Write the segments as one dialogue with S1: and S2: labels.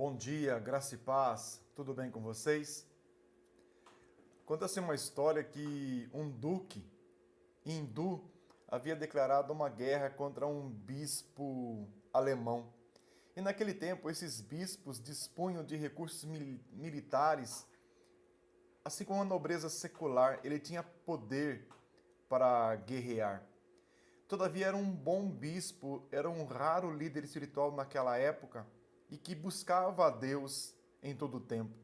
S1: Bom dia, graça e paz, tudo bem com vocês? Conta-se uma história que um duque hindu havia declarado uma guerra contra um bispo alemão. E naquele tempo, esses bispos dispunham de recursos militares, assim como a nobreza secular, ele tinha poder para guerrear. Todavia, era um bom bispo, era um raro líder espiritual naquela época e que buscava a Deus em todo o tempo.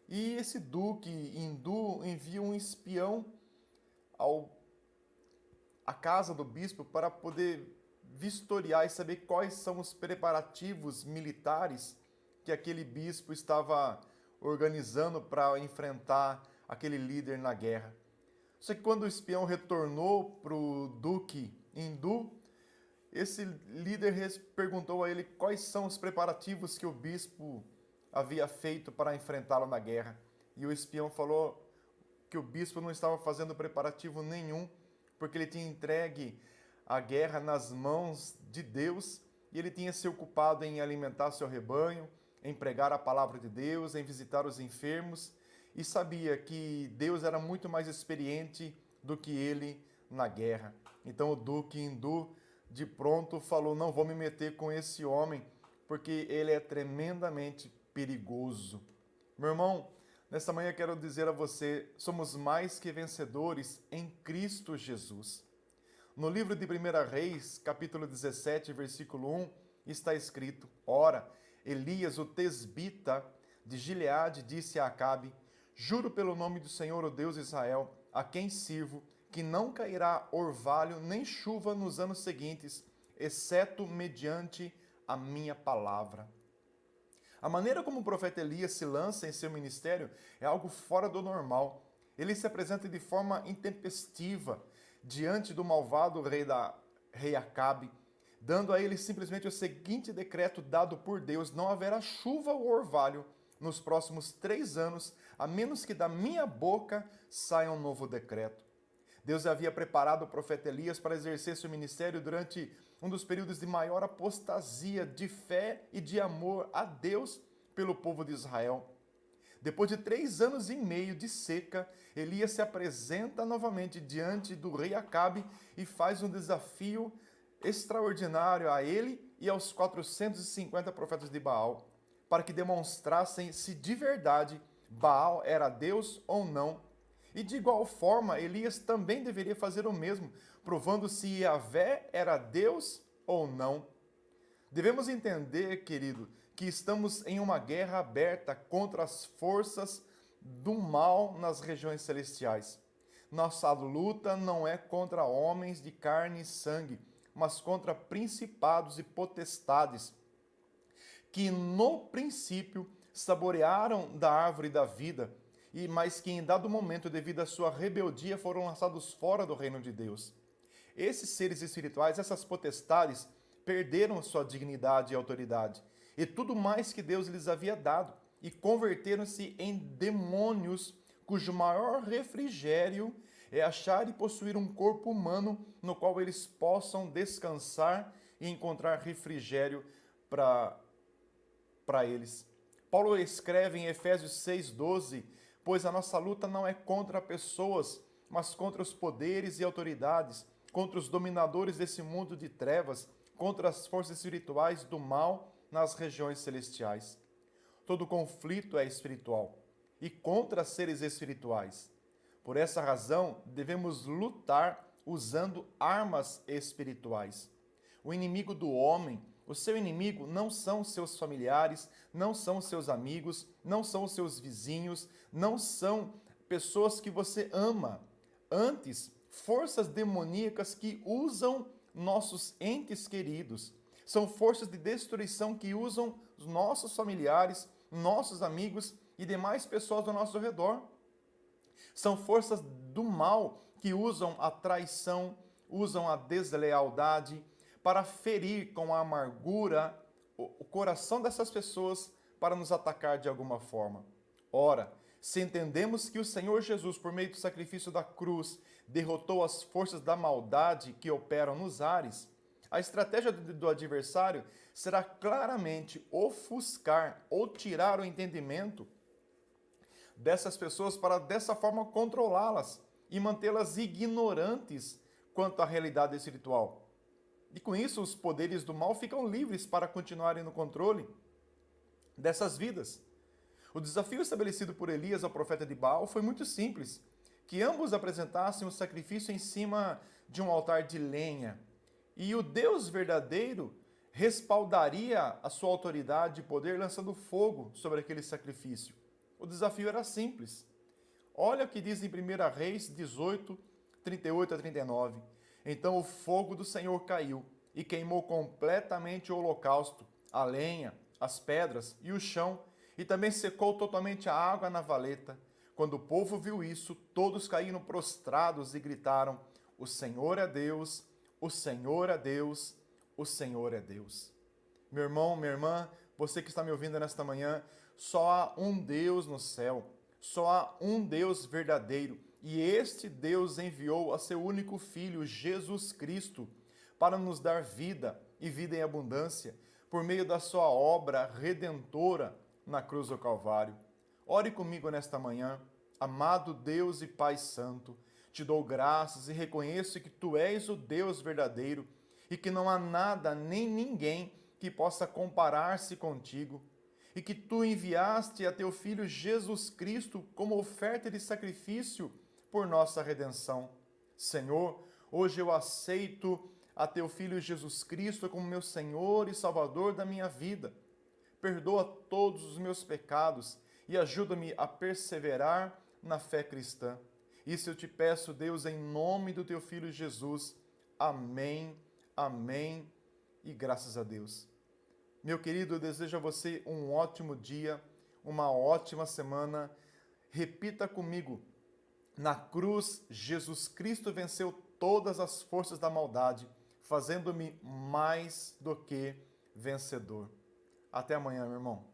S1: E esse duque hindu envia um espião à casa do bispo para poder vistoriar e saber quais são os preparativos militares que aquele bispo estava organizando para enfrentar aquele líder na guerra. Só que quando o espião retornou para o duque hindu, esse líder perguntou a ele quais são os preparativos que o bispo havia feito para enfrentá-lo na guerra. E o espião falou que o bispo não estava fazendo preparativo nenhum, porque ele tinha entregue a guerra nas mãos de Deus e ele tinha se ocupado em alimentar seu rebanho, em pregar a palavra de Deus, em visitar os enfermos, e sabia que Deus era muito mais experiente do que ele na guerra. Então o duque hindu de pronto falou: não vou me meter com esse homem, porque ele é tremendamente perigoso. Meu irmão, nesta manhã quero dizer a você, somos mais que vencedores em Cristo Jesus. No livro de 1 Reis, capítulo 17, versículo 1, está escrito: ora, Elias, o tesbita de Gileade, disse a Acabe: juro pelo nome do Senhor, o Deus de Israel, a quem sirvo, que não cairá orvalho nem chuva nos anos seguintes, exceto mediante a minha palavra. A maneira como o profeta Elias se lança em seu ministério é algo fora do normal. Ele se apresenta de forma intempestiva diante do malvado rei Acabe, dando a ele simplesmente o seguinte decreto dado por Deus: não haverá chuva ou orvalho nos próximos 3 anos, a menos que da minha boca saia um novo decreto. Deus havia preparado o profeta Elias para exercer seu ministério durante um dos períodos de maior apostasia de fé e de amor a Deus pelo povo de Israel. Depois de 3 anos e meio de seca, Elias se apresenta novamente diante do rei Acabe e faz um desafio extraordinário a ele e aos 450 profetas de Baal, para que demonstrassem se de verdade Baal era Deus ou não. E de igual forma, Elias também deveria fazer o mesmo, provando se Yahvé era Deus ou não. Devemos entender, querido, que estamos em uma guerra aberta contra as forças do mal nas regiões celestiais. Nossa luta não é contra homens de carne e sangue, mas contra principados e potestades, que no princípio saborearam da árvore da vida, mas que em dado momento, devido à sua rebeldia, foram lançados fora do reino de Deus. Esses seres espirituais, essas potestades, perderam sua dignidade e autoridade, e tudo mais que Deus lhes havia dado, e converteram-se em demônios, cujo maior refrigério é achar e possuir um corpo humano no qual eles possam descansar e encontrar refrigério para eles. Paulo escreve em Efésios 6,12: pois a nossa luta não é contra pessoas, mas contra os poderes e autoridades, contra os dominadores desse mundo de trevas, contra as forças espirituais do mal nas regiões celestiais. Todo conflito é espiritual e contra seres espirituais. Por essa razão, devemos lutar usando armas espirituais. O inimigo do homem, o seu inimigo não são seus familiares, não são seus amigos, não são seus vizinhos, não são pessoas que você ama. Antes, forças demoníacas que usam nossos entes queridos. São forças de destruição que usam os nossos familiares, nossos amigos e demais pessoas ao nosso redor. São forças do mal que usam a traição, usam a deslealdade, para ferir com a amargura o coração dessas pessoas para nos atacar de alguma forma. Ora, se entendemos que o Senhor Jesus, por meio do sacrifício da cruz, derrotou as forças da maldade que operam nos ares, A estratégia do adversário será claramente ofuscar ou tirar o entendimento dessas pessoas para dessa forma controlá-las e mantê-las ignorantes quanto à realidade espiritual. E com isso, os poderes do mal ficam livres para continuarem no controle dessas vidas. O desafio estabelecido por Elias ao profeta de Baal foi muito simples, que ambos apresentassem o sacrifício em cima de um altar de lenha, e o Deus verdadeiro respaldaria a sua autoridade e poder lançando fogo sobre aquele sacrifício. O desafio era simples. Olha o que diz em 1 Reis 18, 38 a 39. Então o fogo do Senhor caiu e queimou completamente o holocausto, a lenha, as pedras e o chão, e também secou totalmente a água na valeta. Quando o povo viu isso, todos caíram prostrados e gritaram: O Senhor é Deus, o Senhor é Deus, o Senhor é Deus. Meu irmão, minha irmã, você que está me ouvindo nesta manhã, só há um Deus no céu, só há um Deus verdadeiro, e este Deus enviou a seu único Filho, Jesus Cristo, para nos dar vida e vida em abundância, por meio da sua obra redentora na cruz do Calvário. Ore comigo nesta manhã. Amado Deus e Pai Santo, te dou graças e reconheço que Tu és o Deus verdadeiro e que não há nada nem ninguém que possa comparar-se contigo, e que Tu enviaste a Teu Filho Jesus Cristo como oferta de sacrifício por nossa redenção. Senhor, hoje eu aceito a Teu Filho Jesus Cristo como meu Senhor e Salvador da minha vida. Perdoa todos os meus pecados e ajuda-me a perseverar na fé cristã. Isso eu te peço, Deus, em nome do Teu Filho Jesus. Amém, amém e graças a Deus. Meu querido, eu desejo a você um ótimo dia, uma ótima semana. Repita comigo: na cruz, Jesus Cristo venceu todas as forças da maldade, fazendo-me mais do que vencedor. Até amanhã, meu irmão.